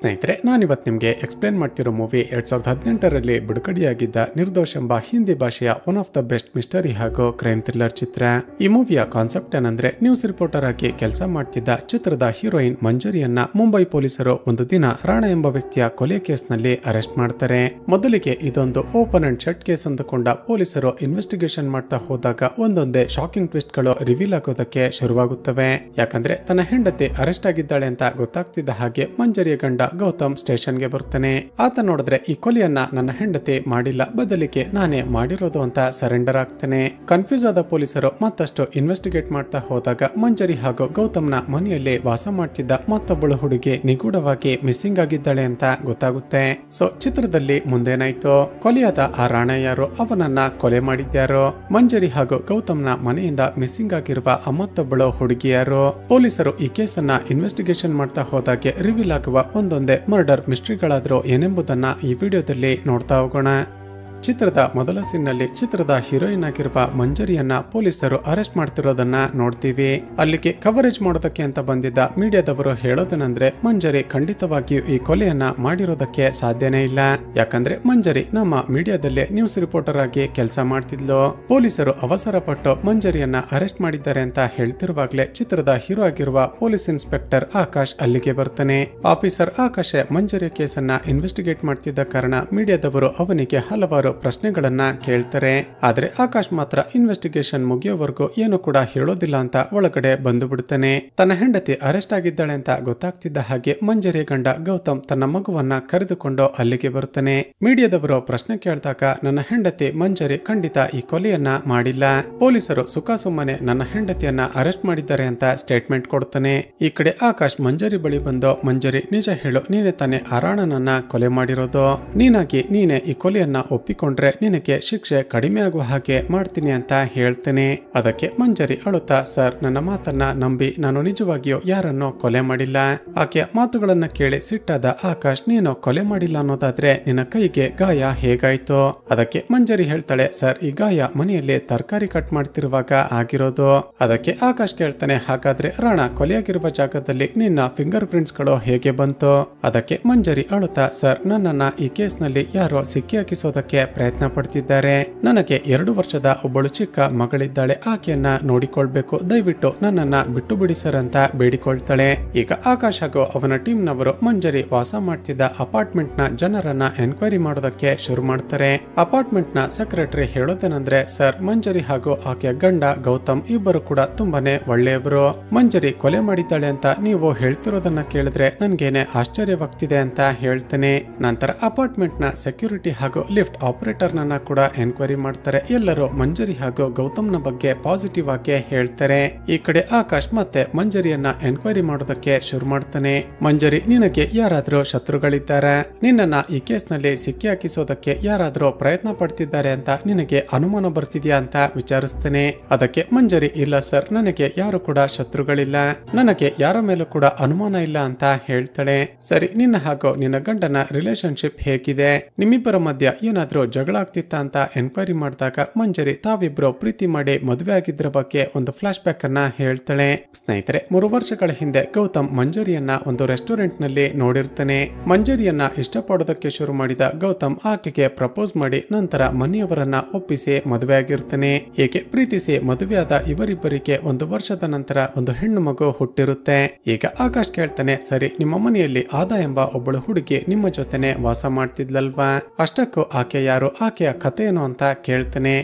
ಸ್ನೇಹಿತರೆ, ನಾನಿವತ್ತು ನಿಮಗೆ ಎಕ್ಸ್ಪ್ಲೇನ್ ಮಾಡ್ತಿರೋ ಮೂವಿ 2018ರಲ್ಲಿ ಬಿಡುಗಡೆಯಾಗಿದ್ದ ನಿರ್ದೋಷ್ ಎಂಬ ಹಿಂದಿ ಭಾಷೆಯ one of the best mystery ಹಾಗೂ ಕ್ರೈಮ್ ಥ್ರಿಲ್ಲರ್ ಚಿತ್ರ. ಈ ಮೂವಿಯ ಕಾನ್ಸೆಪ್ಟ್ ಏನಂದ್ರೆ, ನ್ಯೂಸ್ ರಿಪೋರ್ಟರ್ ಆಗಿ ಕೆಲಸ ಮಾಡ್ತಿದ್ದ ಚಿತ್ರದ ಹೀರೋಯಿನ್ ಮಂಜರಿಯನ್ನ ಮುಂಬೈ ಪೊಲೀಸರು ಒಂದು ದಿನ ರಾಣಾ ಎಂಬ ವ್ಯಕ್ತಿಯ ಕೊಲೆ ಕೇಸ್ನಲ್ಲಿ ಅರೆಸ್ಟ್ ಮಾಡ್ತಾರೆ. ಮೊದಲಿಗೆ ಇದೊಂದು ಓಪನ್ ಅಂಡ್ ಶಟ್ ಕೇಸ್ ಅಂದುಕೊಂಡ ಪೊಲೀಸರು ಇನ್ವೆಸ್ಟಿಗೇಷನ್ ಮಾಡ್ತಾ ಹೋದಾಗ ಒಂದೊಂದೇ ಶಾಕಿಂಗ್ ಟ್ವಿಸ್ಟ್ ಗಳು ರಿವೀಲ್ ಆಗೋದಕ್ಕೆ ಶುರುವಾಗುತ್ತವೆ. ಯಾಕಂದ್ರೆ ತನ್ನ ಹೆಂಡತಿ ಅರೆಸ್ಟ್ ಆಗಿದ್ದಾಳೆ ಅಂತ ಗೊತ್ತಾಗ್ತಿದ್ದ ಹಾಗೆ ಮಂಜರಿಯ ಗಂಡ ಗೌತಮ್ ಸ್ಟೇಷನ್ಗೆ ಬರ್ತಾನೆ. ಆತ ನೋಡಿದ್ರೆ ಈ ಕೊಲೆಯನ್ನ ನನ್ನ ಹೆಂಡತಿ ಮಾಡಿಲ್ಲ, ಬದಲಿಗೆ ನಾನೇ ಮಾಡಿರೋದು ಅಂತ ಸರೆಂಡರ್ ಆಗ್ತಾನೆ. ಕನ್ಫ್ಯೂಸ್ ಆದ ಪೊಲೀಸರು ಮತ್ತಷ್ಟು ಇನ್ವೆಸ್ಟಿಗೇಟ್ ಮಾಡ್ತಾ ಹೋದಾಗ ಮಂಜರಿ ಹಾಗೂ ಗೌತಮ್ನ ಮನೆಯಲ್ಲಿ ವಾಸ ಮಾಡ್ತಿದ್ದ ಮತ್ತೊಬ್ಬಳು ಹುಡುಗಿ ನಿಗೂಢವಾಗಿ ಮಿಸ್ಸಿಂಗ್ ಆಗಿದ್ದಾಳೆ ಅಂತ ಗೊತ್ತಾಗುತ್ತೆ. ಸೊ ಚಿತ್ರದಲ್ಲಿ ಮುಂದೇನಾಯ್ತು, ಕೊಲೆಯಾದ ಆ ರಾಣಾ ಯಾರು, ಅವನನ್ನ ಕೊಲೆ ಮಾಡಿದ್ಯಾರೋ, ಮಂಜರಿ ಹಾಗೂ ಗೌತಮ್ನ ಮನೆಯಿಂದ ಮಿಸ್ಸಿಂಗ್ ಆಗಿರುವ ಮತ್ತೊಬ್ಬಳು ಹುಡುಗಿ ಯಾರು, ಪೊಲೀಸರು ಈ ಕೇಸನ್ನ ಇನ್ವೆಸ್ಟಿಗೇಷನ್ ಮಾಡ್ತಾ ಹೋದಾಗೆ ರಿವೀಲ್ ಆಗುವ ಒಂದೊಂದೇ ಮರ್ಡರ್ ಮಿಸ್ಟ್ರಿಗಳಾದ್ರೂ ಏನೆಂಬುದನ್ನ ಈ ವಿಡಿಯೋದಲ್ಲಿ ನೋಡ್ತಾ ಹೋಗೋಣ. ಚಿತ್ರದ ಮೊದಲ ಸೀನ್ನಲ್ಲಿ ಚಿತ್ರದ ಹೀರೋಯಿನ್ ಆಗಿರುವ ಮಂಜರಿಯನ್ನ ಪೊಲೀಸರು ಅರೆಸ್ಟ್ ಮಾಡ್ತಿರೋದನ್ನ ನೋಡ್ತೀವಿ. ಅಲ್ಲಿಗೆ ಕವರೇಜ್ ಮಾಡೋದಕ್ಕೆ ಅಂತ ಬಂದಿದ್ದ ಮೀಡಿಯಾದವರು ಹೇಳೋದೇನಂದ್ರೆ, ಮಂಜರಿ ಖಂಡಿತವಾಗಿಯೂ ಈ ಕೊಲೆಯನ್ನ ಮಾಡಿರೋದಕ್ಕೆ ಸಾಧ್ಯನೇ ಇಲ್ಲ. ಯಾಕಂದ್ರೆ ಮಂಜರಿ ನಮ್ಮ ಮೀಡಿಯಾದಲ್ಲೇ ನ್ಯೂಸ್ ರಿಪೋರ್ಟರ್ ಆಗಿ ಕೆಲಸ ಮಾಡ್ತಿದ್ಲು. ಪೊಲೀಸರು ಅವಸರ ಪಟ್ಟು ಮಂಜರಿಯನ್ನ ಅರೆಸ್ಟ್ ಮಾಡಿದ್ದಾರೆ ಅಂತ ಹೇಳ್ತಿರುವಾಗ್ಲೇ ಚಿತ್ರದ ಹೀರೋ ಆಗಿರುವ ಪೊಲೀಸ್ ಇನ್ಸ್ಪೆಕ್ಟರ್ ಆಕಾಶ್ ಅಲ್ಲಿಗೆ ಬರ್ತಾನೆ. ಆಫೀಸರ್ ಆಕಾಶ್ ಮಂಜರಿಯ ಕೇಸನ್ನ ಇನ್ವೆಸ್ಟಿಗೇಟ್ ಮಾಡ್ತಿದ್ದ ಕಾರಣ ಮೀಡಿಯಾದವರು ಅವನಿಗೆ ಹಲವಾರು ಪ್ರಶ್ನೆಗಳನ್ನ ಕೇಳ್ತಾರೆ. ಆದ್ರೆ ಆಕಾಶ್ ಮಾತ್ರ ಇನ್ವೆಸ್ಟಿಗೇಷನ್ ಮುಗಿಯೋವರೆಗೂ ಏನು ಕೂಡ ಹೇಳೋದಿಲ್ಲ ಅಂತ ಒಳಗಡೆ ಬಂದು ಬಿಡ್ತಾನೆ. ತನ್ನ ಹೆಂಡತಿ ಅರೆಸ್ಟ್ ಆಗಿದ್ದಾಳೆ ಅಂತ ಗೊತ್ತಾಗ್ತಿದ್ದ ಹಾಗೆ ಮಂಜರಿಯ ಗಂಡ ಗೌತಮ್ ತನ್ನ ಮಗುವನ್ನ ಕರೆದುಕೊಂಡು ಅಲ್ಲಿಗೆ ಬರ್ತಾನೆ. ಮೀಡಿಯಾದವರು ಪ್ರಶ್ನೆ ಕೇಳಿದಾಗ ನನ್ನ ಹೆಂಡತಿ ಮಂಜರಿ ಖಂಡಿತ ಈ ಕೊಲೆಯನ್ನ ಮಾಡಿಲ್ಲ, ಪೊಲೀಸರು ಸುಖಾಸುಮ್ಮನೆ ನನ್ನ ಹೆಂಡತಿಯನ್ನ ಅರೆಸ್ಟ್ ಮಾಡಿದ್ದಾರೆ ಅಂತ ಸ್ಟೇಟ್ಮೆಂಟ್ ಕೊಡ್ತಾನೆ. ಈ ಕಡೆ ಆಕಾಶ್ ಮಂಜರಿ ಬಳಿ ಬಂದು, ಮಂಜರಿ ನಿಜ ಹೇಳು, ನೀನೆ ತಾನೇ ಆ ರಾಣನನ್ನ ಕೊಲೆ ಮಾಡಿರೋದು, ನೀನೇ ಈ ಕೊಲೆಯನ್ನ ಒಪ್ಪಿಕೊಂಡ್ರೆ ನಿನಗೆ ಶಿಕ್ಷೆ ಕಡಿಮೆ ಆಗುವ ಹಾಗೆ ಮಾಡ್ತೀನಿ ಅಂತ ಹೇಳ್ತೇನೆ. ಅದಕ್ಕೆ ಮಂಜರಿ ಅಳುತ್ತಾ, ಸರ್ ನನ್ನ ಮಾತನ್ನ ನಂಬಿ ನಾನು ನಿಜವಾಗಿಯೂ ಯಾರನ್ನೋ ಕೊಲೆ ಮಾಡಿಲ್ಲ. ಆಕೆಯ ಮಾತುಗಳನ್ನ ಕೇಳಿ ಸಿಟ್ಟಾದ ಆಕಾಶ್, ನೀನು ಕೊಲೆ ಮಾಡಿಲ್ಲ ಅನ್ನೋದಾದ್ರೆ ನಿನ್ನ ಕೈಗೆ ಗಾಯ ಹೇಗಾಯ್ತು? ಅದಕ್ಕೆ ಮಂಜರಿ ಹೇಳ್ತಾಳೆ, ಸರ್ ಈ ಗಾಯ ಮನೆಯಲ್ಲಿ ತರಕಾರಿ ಕಟ್ ಮಾಡ್ತಿರುವಾಗ ಆಗಿರೋದು. ಅದಕ್ಕೆ ಆಕಾಶ್ ಕೇಳ್ತಾನೆ, ಹಾಗಾದ್ರೆ ರಾಣಾ ಕೊಲೆಯಾಗಿರುವ ಜಾಗದಲ್ಲಿ ನಿನ್ನ ಫಿಂಗರ್ ಪ್ರಿಂಟ್ಸ್ ಗಳು ಹೇಗೆ ಬಂತು? ಅದಕ್ಕೆ ಮಂಜರಿ ಅಳುತ್ತಾ, ಸರ್ ನನ್ನನ್ನ ಈ ಕೇಸ್ ನಲ್ಲಿ ಯಾರೋ ಸಿಕ್ಕಿ ಹಾಕಿಸೋದಕ್ಕೆ ಪ್ರಯತ್ನ ಪಡ್ತಿದ್ದಾರೆ. ನನಗೆ 2 ವರ್ಷದ ಒಬ್ಬಳು ಚಿಕ್ಕ ಮಗಳಿದ್ದಾಳೆ, ಆಕೆಯನ್ನ ನೋಡಿಕೊಳ್ಬೇಕು, ದಯವಿಟ್ಟು ನನ್ನನ್ನ ಬಿಟ್ಟು ಬಿಡಿ ಸರ್ ಅಂತ ಬೇಡಿಕೊಳ್ತಾಳೆ. ಈಗ ಆಕಾಶ್ ಹಾಗೂ ಅವನ ಟೀಮ್ ನವರು ಮಂಜರಿ ವಾಸ ಮಾಡ್ತಿದ್ದ ಅಪಾರ್ಟ್ಮೆಂಟ್ ನ ಜನರನ್ನ ಎನ್ಕ್ವೈರಿ ಮಾಡೋದಕ್ಕೆ ಶುರು ಮಾಡ್ತಾರೆ. ಅಪಾರ್ಟ್ಮೆಂಟ್ ನ ಸೆಕ್ರೆಟರಿ ಹೇಳೋದೇನಂದ್ರೆ, ಸರ್ ಮಂಜರಿ ಹಾಗೂ ಆಕೆಯ ಗಂಡ ಗೌತಮ್ ಇಬ್ಬರು ಕೂಡ ತುಂಬಾನೇ ಒಳ್ಳೆಯವರು. ಮಂಜರಿ ಕೊಲೆ ಮಾಡಿದ್ದಾಳೆ ಅಂತ ನೀವು ಹೇಳ್ತಿರೋದನ್ನ ಕೇಳಿದ್ರೆ ನನ್ಗೇನೆ ಆಶ್ಚರ್ಯವಾಗ್ತಿದೆ ಅಂತ ಹೇಳ್ತೇನೆ. ನಂತರ ಅಪಾರ್ಟ್ಮೆಂಟ್ ನ ಸೆಕ್ಯೂರಿಟಿ ಹಾಗೂ ಲಿಫ್ಟ್ ಆಪರೇಟರ್ ನನ್ನ ಕೂಡ ಎನ್ಕ್ವೈರಿ ಮಾಡ್ತಾರೆ. ಎಲ್ಲರೂ ಮಂಜರಿ ಹಾಗೂ ಗೌತಮ್ನ ಬಗ್ಗೆ ಪಾಸಿಟಿವ್ ಆಗಿ ಹೇಳ್ತಾರೆ. ಈ ಕಡೆ ಆಕಾಶ್ ಮತ್ತೆ ಮಂಜರಿಯನ್ನ ಎನ್ಕ್ವೈರಿ ಮಾಡೋದಕ್ಕೆ ಶುರು ಮಾಡ್ತಾನೆ. ಮಂಜರಿ, ನಿನಗೆ ಯಾರಾದ್ರೂ ಶತ್ರುಗಳಿದ್ದಾರೆ? ನಿನ್ನನ್ನ ಈ ಕೇಸ್ ನಲ್ಲಿ ಸಿಕ್ಕಿ ಹಾಕಿಸೋದಕ್ಕೆ ಯಾರಾದ್ರೂ ಪ್ರಯತ್ನ ಪಡ್ತಿದ್ದಾರೆ ಅಂತ ನಿನಗೆ ಅನುಮಾನ ಬರ್ತಿದ್ಯಾ ಅಂತ ವಿಚಾರಿಸ್ತೇನೆ. ಅದಕ್ಕೆ ಮಂಜರಿ, ಇಲ್ಲ ಸರ್, ನನಗೆ ಯಾರು ಕೂಡ ಶತ್ರುಗಳಿಲ್ಲ, ನನಗೆ ಯಾರ ಮೇಲೂ ಕೂಡ ಅನುಮಾನ ಇಲ್ಲ ಅಂತ ಹೇಳ್ತಾಳೆ. ಸರಿ, ನಿನ್ನ ಹಾಗೂ ನಿನ್ನ ಗಂಡನ ರಿಲೇಶನ್ಶಿಪ್ ಹೇಗಿದೆ? ನಿಮ್ಮಿಬ್ಬರ ಮಧ್ಯ ಏನಾದ್ರೂ ಜಗಳ ಆಗ್ತಿತ್ತ ಅಂತ ಎನ್ಕ್ವೈರಿ ಮಾಡಿದಾಗ ಮಂಜರಿ ತಾವಿಬ್ರು ಪ್ರೀತಿ ಮಾಡಿ ಮದುವೆ ಆಗಿದ್ರ ಬಗ್ಗೆ ಒಂದು ಫ್ಲಾಶ್ ಬ್ಯಾಕ್ ಅನ್ನ ಹೇಳ್ತಾಳೆ. ಸ್ನೇಹಿತರೆ, 3 ವರ್ಷಗಳ ಹಿಂದೆ ಗೌತಮ್ ಮಂಜರಿಯನ್ನ ಒಂದು ರೆಸ್ಟೋರೆಂಟ್ ನಲ್ಲಿ ನೋಡಿರ್ತಾನೆ. ಮಂಜರಿಯನ್ನ ಇಷ್ಟಪಡೋದಕ್ಕೆ ಶುರು ಮಾಡಿದ ಗೌತಮ್ ಆಕೆಗೆ ಪ್ರಪೋಸ್ ಮಾಡಿ ನಂತರ ಮನೆಯವರನ್ನ ಒಪ್ಪಿಸಿ ಮದುವೆ ಆಗಿರ್ತಾನೆ. ಹೀಗೆ ಪ್ರೀತಿಸಿ ಮದುವೆಯಾದ ಇವರಿಬ್ಬರಿಗೆ 1 ವರ್ಷದ ನಂತರ ಒಂದು ಹೆಣ್ಣು ಮಗು ಹುಟ್ಟಿರುತ್ತೆ. ಈಗ ಆಕಾಶ್ ಕೇಳ್ತಾನೆ, ಸರಿ ನಿಮ್ಮ ಮನೆಯಲ್ಲಿ ಆದಾ ಎಂಬ ಒಬ್ಬಳು ಹುಡುಗಿ ನಿಮ್ಮ ಜೊತೆನೆ ವಾಸ ಮಾಡ್ತಿದ್ಲಲ್ವಾ, ಅಷ್ಟಕ್ಕೂ ಆಕೆ ಯಾರು, ಆಕೆಯ ಕಥೆ ಏನು ಅಂತ ಕೇಳ್ತಾನೆ.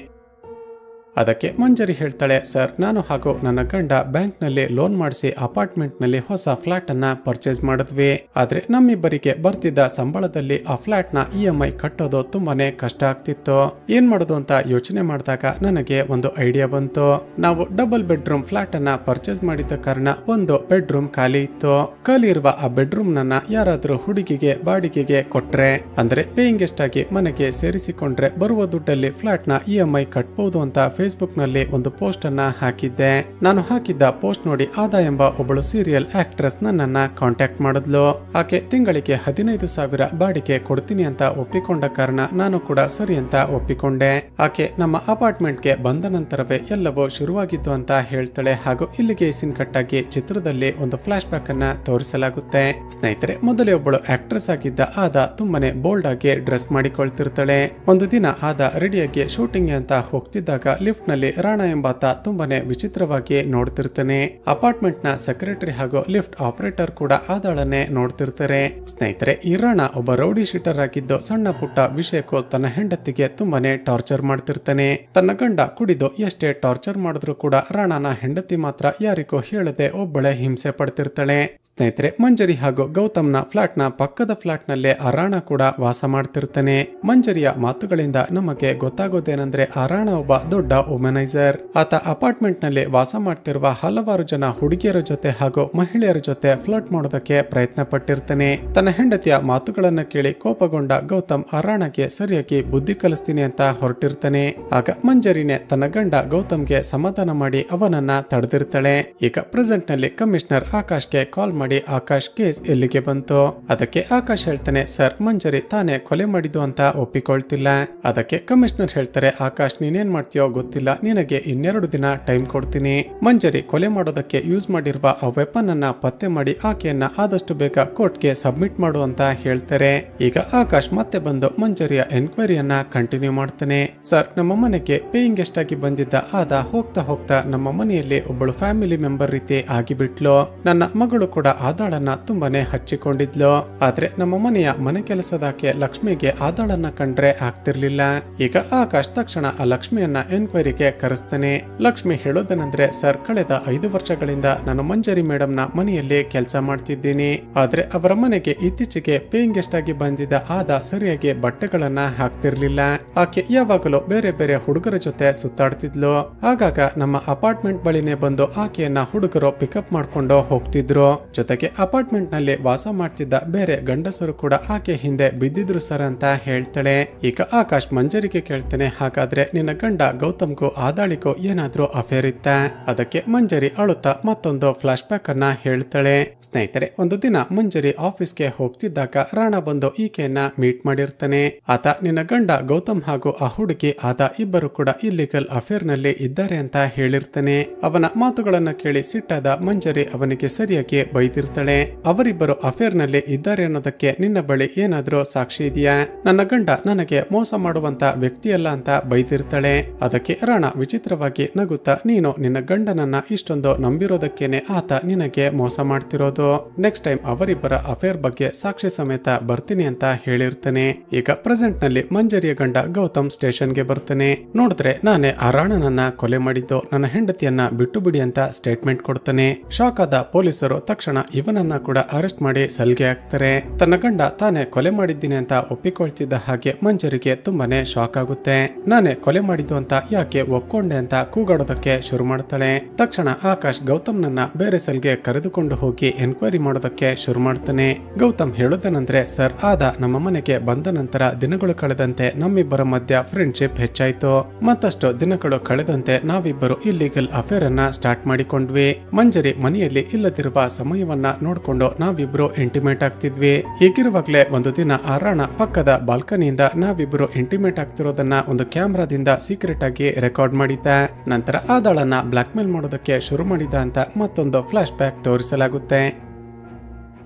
ಅದಕ್ಕೆ ಮಂಜರಿ ಹೇಳ್ತಾಳೆ, ಸರ್ ನಾನು ಹಾಗೂ ನನ್ನ ಗಂಡ ಬ್ಯಾಂಕ್ ನಲ್ಲಿ ಲೋನ್ ಮಾಡಿಸಿ ಅಪಾರ್ಟ್ಮೆಂಟ್ ನಲ್ಲಿ ಹೊಸ ಫ್ಲಾಟ್ ಅನ್ನ ಪರ್ಚೇಸ್ ಮಾಡಿದ್ವಿ. ಆದ್ರೆ ನಮ್ಮಿಬ್ಬರಿಗೆ ಬರ್ತಿದ್ದ ಸಂಬಳದಲ್ಲಿ ಆ ಫ್ಲಾಟ್ ನ EMI ಕಟ್ಟೋದು ತುಂಬಾನೇ ಕಷ್ಟ ಆಗ್ತಿತ್ತು. ಏನ್ ಮಾಡೋದು ಅಂತ ಯೋಚನೆ ಮಾಡಿದಾಗ ನನಗೆ ಒಂದು ಐಡಿಯಾ ಬಂತು. ನಾವು ಡಬಲ್ ಬೆಡ್ರೂಮ್ ಫ್ಲಾಟ್ ಅನ್ನ ಪರ್ಚೇಸ್ ಮಾಡಿದ ಕಾರಣ ಒಂದು ಬೆಡ್ರೂಮ್ ಖಾಲಿ ಇತ್ತು. ಖಾಲಿ ಇರುವ ಆ ಬೆಡ್ರೂಮ್ ನನ್ನ ಯಾರಾದ್ರೂ ಹುಡುಗಿಗೆ ಬಾಡಿಗೆಗೆ ಕೊಟ್ರೆ, ಅಂದ್ರೆ ಪೇಯಿಂಗ್ ಗೆಸ್ಟ್ ಆಗಿ ಮನೆಗೆ ಸೇರಿಸಿಕೊಂಡ್ರೆ ಬರುವ ದುಡ್ಡಲ್ಲಿ ಫ್ಲಾಟ್ ನ EMI ಕಟ್ಬಹುದು ಅಂತ ಫೇಸ್ಬುಕ್ ನಲ್ಲಿ ಒಂದು ಪೋಸ್ಟ್ ಅನ್ನ ಹಾಕಿದ್ದೆ. ನಾನು ಹಾಕಿದ್ದ ಪೋಸ್ಟ್ ನೋಡಿ ಆದಾ ಎಂಬ ಒಬ್ಬಳು ಸೀರಿಯಲ್ ಆಕ್ಟ್ರೆಸ್ ನನ್ನನ್ನ ಕಾಂಟ್ಯಾಕ್ಟ್ ಮಾಡಿದ್ಲು. ಆಕೆ ತಿಂಗಳಿಗೆ 15,000 ಬಾಡಿಗೆ ಕೊಡ್ತೀನಿ ಅಂತ ಒಪ್ಪಿಕೊಂಡ ಕಾರಣ ನಾನು ಕೂಡ ಸರಿ ಅಂತ ಒಪ್ಪಿಕೊಂಡೆ. ಆಕೆ ನಮ್ಮ ಅಪಾರ್ಟ್ಮೆಂಟ್ಗೆ ಬಂದ ನಂತರವೇ ಎಲ್ಲವೂ ಶುರುವಾಗಿದ್ದು ಅಂತ ಹೇಳ್ತಾಳೆ. ಹಾಗೂ ಇಲ್ಲಿಗೆ ಸೀನ್ ಕಟ್ ಆಗಿ ಚಿತ್ರದಲ್ಲಿ ಒಂದು ಫ್ಲಾಶ್ ಬ್ಯಾಕ್ ಅನ್ನ ತೋರಿಸಲಾಗುತ್ತೆ. ಸ್ನೇಹಿತರೆ, ಮೊದಲೇ ಒಬ್ಬಳು ಆಕ್ಟ್ರೆಸ್ ಆಗಿದ್ದ ಆದಾ ತುಂಬಾನೇ ಬೋಲ್ಡ್ ಆಗಿ ಡ್ರೆಸ್ ಮಾಡಿಕೊಳ್ತಿರ್ತಾಳೆ. ಒಂದು ದಿನ ಆದಾ ರೆಡಿಯಾಗಿ ಶೂಟಿಂಗ್ ಅಂತ ಹೋಗ್ತಿದ್ದಾಗ ಲಿಫ್ಟ್ ನಲ್ಲಿ ರಾಣಾ ಎಂಬಾತ ತುಂಬಾನೇ ವಿಚಿತ್ರವಾಗಿ ನೋಡ್ತಿರ್ತಾನೆ. ಅಪಾರ್ಟ್ಮೆಂಟ್ ನ ಸೆಕ್ರೆಟರಿ ಹಾಗೂ ಲಿಫ್ಟ್ ಆಪರೇಟರ್ ಕೂಡ ಆದಾಳನ್ನೇ ನೋಡ್ತಿರ್ತಾರೆ. ಸ್ನೇಹಿತರೆ, ಈ ರಾಣಾ ಒಬ್ಬ ರೌಡಿ ಶೀಟರ್ ಆಗಿದ್ದು ಸಣ್ಣ ಪುಟ್ಟ ವಿಷಯಕ್ಕೂ ತನ್ನ ಹೆಂಡತಿಗೆ ತುಂಬಾನೇ ಟಾರ್ಚರ್ ಮಾಡ್ತಿರ್ತಾನೆ. ತನ್ನ ಗಂಡ ಕುಡಿದು ಎಷ್ಟೇ ಟಾರ್ಚರ್ ಮಾಡಿದ್ರು ಕೂಡ ರಾಣಾನ ಹೆಂಡತಿ ಮಾತ್ರ ಯಾರಿಗೂ ಹೇಳದೆ ಒಬ್ಬಳೆ ಹಿಂಸೆ ಪಡ್ತಿರ್ತಾಳೆ. ಸ್ನೇಹಿತರೆ, ಮಂಜರಿ ಹಾಗೂ ಗೌತಮ್ನ ಫ್ಲಾಟ್ ನ ಪಕ್ಕದ ಫ್ಲಾಟ್ ನಲ್ಲೇ ಆ ರಾಣಾ ಕೂಡ ವಾಸ ಮಾಡ್ತಿರ್ತಾನೆ. ಮಂಜರಿಯ ಮಾತುಗಳಿಂದ ನಮಗೆ ಗೊತ್ತಾಗೋದೇನೆಂದ್ರೆ ಆ ರಾಣಾ ಒಬ್ಬ ದೊಡ್ಡ ವುಮನೈಸರ್. ಆತ ಅಪಾರ್ಟ್ಮೆಂಟ್ ನಲ್ಲಿ ವಾಸ ಮಾಡ್ತಿರುವ ಹಲವಾರು ಜನ ಹುಡುಗಿಯರ ಜೊತೆ ಹಾಗೂ ಮಹಿಳೆಯರ ಜೊತೆ ಫ್ಲರ್ಟ್ ಮಾಡೋದಕ್ಕೆ ಪ್ರಯತ್ನ ಪಟ್ಟಿರ್ತಾನೆ. ತನ್ನ ಹೆಂಡತಿಯ ಮಾತುಗಳನ್ನ ಕೇಳಿ ಕೋಪಗೊಂಡ ಗೌತಮ್ ಆ ರಾಣಾಗೆ ಸರಿಯಾಗಿ ಬುದ್ಧಿ ಕಲಿಸ್ತೀನಿ ಅಂತ ಹೊರಟಿರ್ತಾನೆ. ಆಗ ಮಂಜರಿನೇ ತನ್ನ ಗಂಡ ಗೌತಮ್ಗೆ ಸಮಾಧಾನ ಮಾಡಿ ಅವನನ್ನ ತಡೆದಿರ್ತಾಳೆ. ಈಗ ಪ್ರೆಸೆಂಟ್ ನಲ್ಲಿ ಕಮಿಷನರ್ ಆಕಾಶ್ಗೆ ಕಾಲ್ ಮಾಡಿ ಆಕಾಶ್ ಕೇಸ್ ಎಲ್ಲಿಗೆ ಬಂತು. ಅದಕ್ಕೆ ಆಕಾಶ್ ಹೇಳ್ತಾನೆ, ಸರ್ ಮಂಜರಿ ತಾನೇ ಕೊಲೆ ಮಾಡಿದ್ದು ಅಂತ ಒಪ್ಪಿಕೊಳ್ತಿಲ್ಲ. ಅದಕ್ಕೆ ಕಮಿಷನರ್ ಹೇಳ್ತಾರೆ, ಆಕಾಶ್ ನೀನೇನ್ ಮಾಡ್ತೀಯೋ ಗೊತ್ತಿಲ್ಲ, ನಿನಗೆ 2 ದಿನ ಟೈಮ್ ಕೊಡ್ತೀನಿ. ಮಂಜರಿ ಕೊಲೆ ಮಾಡೋದಕ್ಕೆ ಯೂಸ್ ಮಾಡಿರುವ ಆ ವೆಪನ್ ಅನ್ನ ಪತ್ತೆ ಮಾಡಿ ಆಕೆಯನ್ನ ಆದಷ್ಟು ಬೇಗ ಕೋರ್ಟ್ಗೆ ಸಬ್ಮಿಟ್ ಮಾಡು ಅಂತ ಹೇಳ್ತಾರೆ. ಈಗ ಆಕಾಶ್ ಮತ್ತೆ ಬಂದು ಮಂಜರಿಯ ಎನ್ಕ್ವೈರಿಯನ್ನ ಕಂಟಿನ್ಯೂ ಮಾಡ್ತಾನೆ. ಸರ್, ನಮ್ಮ ಮನೆಗೆ ಪೇಯಿಂಗ್ ಗೆಸ್ಟ್ ಆಗಿ ಬಂದಿದ್ದ ಆದಾ ಹೋಗ್ತಾ ಹೋಗ್ತಾ ನಮ್ಮ ಮನೆಯಲ್ಲಿ ಒಬ್ಬಳು ಫ್ಯಾಮಿಲಿ ಮೆಂಬರ್ ರೀತಿ ಆಗಿಬಿಟ್ಲು. ನನ್ನ ಮಗಳು ಕೂಡ ಆದಾಳನ್ನ ತುಂಬಾನೇ ಹಚ್ಚಿಕೊಂಡಿದ್ಲು. ಆದ್ರೆ ನಮ್ಮ ಮನೆಯ ಮನೆ ಕೆಲಸದಾಕೆ ಲಕ್ಷ್ಮಿಗೆ ಆದಾಳನ್ನ ಕಂಡ್ರೆ ಆಗ್ತಿರ್ಲಿಲ್ಲ. ಈಗ ಆಕಾಶ್ ತಕ್ಷಣ ಆ ಲಕ್ಷ್ಮಿಯನ್ನ ಎನ್ಕ್ವೈರಿಗೆ ಕರೆಸ್ತಾನೆ. ಲಕ್ಷ್ಮಿ ಹೇಳೋದೇನೆಂದ್ರೆ, ಸರ್ ಕಳೆದ 5 ವರ್ಷಗಳಿಂದ ನಾನು ಮಂಜರಿ ಮೇಡಮ್ ನ ಮನೆಯಲ್ಲಿ ಕೆಲಸ ಮಾಡ್ತಿದ್ದೀನಿ. ಆದ್ರೆ ಅವರ ಮನೆಗೆ ಇತ್ತೀಚೆಗೆ ಪೇಯಿಂಗ್ ಗೆಸ್ಟ್ ಆಗಿ ಬಂದಿದ್ದ ಆದಾ ಸರಿಯಾಗಿ ಬಟ್ಟೆಗಳನ್ನ ಹಾಕ್ತಿರ್ಲಿಲ್ಲ. ಆಕೆ ಯಾವಾಗಲೂ ಬೇರೆ ಬೇರೆ ಹುಡುಗರ ಜೊತೆ ಸುತ್ತಾಡ್ತಿದ್ಲು. ಆಗಾಗ ನಮ್ಮ ಅಪಾರ್ಟ್ಮೆಂಟ್ ಬಳಿನೇ ಬಂದು ಆಕೆಯನ್ನ ಹುಡುಗರು ಪಿಕಪ್ ಮಾಡ್ಕೊಂಡು ಹೋಗ್ತಿದ್ರು. ಜೊತೆಗೆ ಅಪಾರ್ಟ್ಮೆಂಟ್ ನಲ್ಲಿ ವಾಸ ಮಾಡ್ತಿದ್ದ ಬೇರೆ ಗಂಡಸರು ಕೂಡ ಆಕೆ ಹಿಂದೆ ಬಿದ್ದಿದ್ರು ಸರ್ ಅಂತ ಹೇಳ್ತಾಳೆ. ಈಗ ಆಕಾಶ್ ಮಂಜರಿಗೆ ಕೇಳ್ತಾನೆ, ಹಾಗಾದ್ರೆ ನಿನ್ನ ಗಂಡ ಗೌತಮ್ಗೂ ಆದಾಳಿಗೂ ಏನಾದ್ರೂ ಅಫೇರ್ ಇತ್ತ? ಅದಕ್ಕೆ ಮಂಜರಿ ಅಳುತ್ತಾ ಮತ್ತೊಂದು ಫ್ಲಾಶ್ ಬ್ಯಾಕ್ ಅನ್ನ ಹೇಳ್ತಾಳೆ. ಸ್ನೇಹಿತರೆ, ಒಂದು ದಿನ ಮಂಜರಿ ಆಫೀಸ್ಗೆ ಹೋಗ್ತಿದ್ದಾಗ ರಾಣಾ ಬಂದು ಈಕೆಯನ್ನ ಮೀಟ್ ಮಾಡಿರ್ತಾನೆ. ಆತ ನಿನ್ನ ಗಂಡ ಗೌತಮ್ ಹಾಗೂ ಆ ಹುಡುಗಿ ಆದಾ ಇಬ್ಬರು ಕೂಡ ಇಲ್ಲಿಗಲ್ ಅಫೇರ್ ನಲ್ಲಿ ಇದ್ದಾರೆ ಅಂತ ಹೇಳಿರ್ತಾನೆ. ಅವನ ಮಾತುಗಳನ್ನ ಕೇಳಿ ಸಿಟ್ಟಾದ ಮಂಜರಿ ಅವನಿಗೆ ಸರಿಯಾಗಿ ಬೈದಿರ್ತಾಳೆ. ಅವರಿಬ್ಬರು ಅಫೇರ್ ನಲ್ಲಿ ಇದ್ದಾರೆ ಅನ್ನೋದಕ್ಕೆ ನಿನ್ನ ಬಳಿ ಏನಾದ್ರೂ ಸಾಕ್ಷಿ ಇದೆಯಾ? ನನ್ನ ಗಂಡ ನನಗೆ ಮೋಸ ಮಾಡುವಂತ ವ್ಯಕ್ತಿಯಲ್ಲ ಅಂತ ಬೈದಿರ್ತಾಳೆ. ಅದಕ್ಕೆ ರಾಣಾ ವಿಚಿತ್ರವಾಗಿ ನಗುತ್ತಾ, ನೀನು ನಿನ್ನ ಗಂಡನನ್ನ ಇಷ್ಟೊಂದು ನಂಬಿರೋದಕ್ಕೇನೆ ಆತ ನಿನಗೆ ಮೋಸ ಮಾಡ್ತಿರೋದು. ನೆಕ್ಸ್ಟ್ ಟೈಮ್ ಅವರಿಬ್ಬರ ಅಫೇರ್ ಬಗ್ಗೆ ಸಾಕ್ಷಿ ಸಮೇತ ಬರ್ತೀನಿ ಅಂತ ಹೇಳಿರ್ತಾನೆ. ಈಗ ಪ್ರೆಸೆಂಟ್ ನಲ್ಲಿ ಮಂಜರಿಯ ಗಂಡ ಗೌತಮ್ ಸ್ಟೇಷನ್ಗೆ ಬರ್ತಾನೆ. ನೋಡಿದ್ರೆ ನಾನೇ ಆ ರಾಣನನ್ನ ಕೊಲೆ ಮಾಡಿದ್ದು, ನನ್ನ ಹೆಂಡತಿಯನ್ನ ಬಿಟ್ಟು ಬಿಡಿ ಅಂತ ಸ್ಟೇಟ್ಮೆಂಟ್ ಕೊಡ್ತಾನೆ. ಶಾಕ್ ಆದ ಪೊಲೀಸರು ತಕ್ಷಣ ಇವನನ್ನ ಕೂಡ ಅರೆಸ್ಟ್ ಮಾಡಿ ಸಲ್ಗೆ ಹಾಕ್ತಾರೆ. ತನ್ನ ಗಂಡ ತಾನೇ ಕೊಲೆ ಮಾಡಿದ್ದೀನಿ ಅಂತ ಒಪ್ಪಿಕೊಳ್ತಿದ್ದ ಹಾಗೆ ಮಂಜರಿಗೆ ತುಂಬಾನೇ ಶಾಕ್ ಆಗುತ್ತೆ. ನಾನೇ ಕೊಲೆ ಮಾಡಿದ್ದು ಅಂತ ಯಾಕೆ ಒಪ್ಕೊಂಡೆ ಅಂತ ಕೂಗಾಡೋದಕ್ಕೆ ಶುರು ಮಾಡ್ತಾಳೆ. ತಕ್ಷಣ ಆಕಾಶ್ ಗೌತಮ್ನನ್ನ ಬೇರೆ ಸೆಲ್ಗೆ ಕರೆದುಕೊಂಡು ಹೋಗಿ ಎನ್ಕ್ವೈರಿ ಮಾಡೋದಕ್ಕೆ ಶುರು ಮಾಡ್ತಾನೆ. ಗೌತಮ್ ಹೇಳೋದೇನೆಂದ್ರೆ, ಸರ್ ಆದಾ ನಮ್ಮ ಮನೆಗೆ ಬಂದ ನಂತರ ದಿನಗಳು ಕಳೆದಂತೆ ನಮ್ಮಿಬ್ಬರ ಮಧ್ಯ ಫ್ರೆಂಡ್ಶಿಪ್ ಹೆಚ್ಚಾಯ್ತು. ಮತ್ತಷ್ಟು ದಿನಗಳು ಕಳೆದಂತೆ ನಾವಿಬ್ಬರು ಇಲ್ಲಿಗಲ್ ಅಫೇರ್ ಅನ್ನ ಸ್ಟಾರ್ಟ್ ಮಾಡಿಕೊಂಡ್ವಿ. ಮಂಜರಿ ಮನೆಯಲ್ಲಿ ಇಲ್ಲದಿರುವ ಸಮಯವನ್ನ ನೋಡ್ಕೊಂಡು ನಾವಿಬ್ರು ಇಂಟಿಮೇಟ್ ಆಗ್ತಿದ್ವಿ. ಹೀಗಿರುವಾಗ್ಲೇ ಒಂದು ದಿನ ಆ ರಾಣಾ ಪಕ್ಕದ ಬಾಲ್ಕನಿಯಿಂದ ನಾವಿಬ್ರು ಇಂಟಿಮೇಟ್ ಆಗ್ತಿರೋದನ್ನ ಒಂದು ಕ್ಯಾಮ್ರಾದಿಂದ ಸೀಕ್ರೆಟ್ ಆಗಿ ರೆಕಾರ್ಡ್ ಮಾಡಿದ್ದ. ನಂತರ ಆದಾಳನ್ನ ಬ್ಲಾಕ್ ಮೇಲ್ ಮಾಡೋದಕ್ಕೆ ಶುರು ಮಾಡಿದ ಅಂತ ಮತ್ತೊಂದು ಫ್ಲಾಶ್ ಬ್ಯಾಕ್ ತೋರಿಸಲಾಗುತ್ತೆ.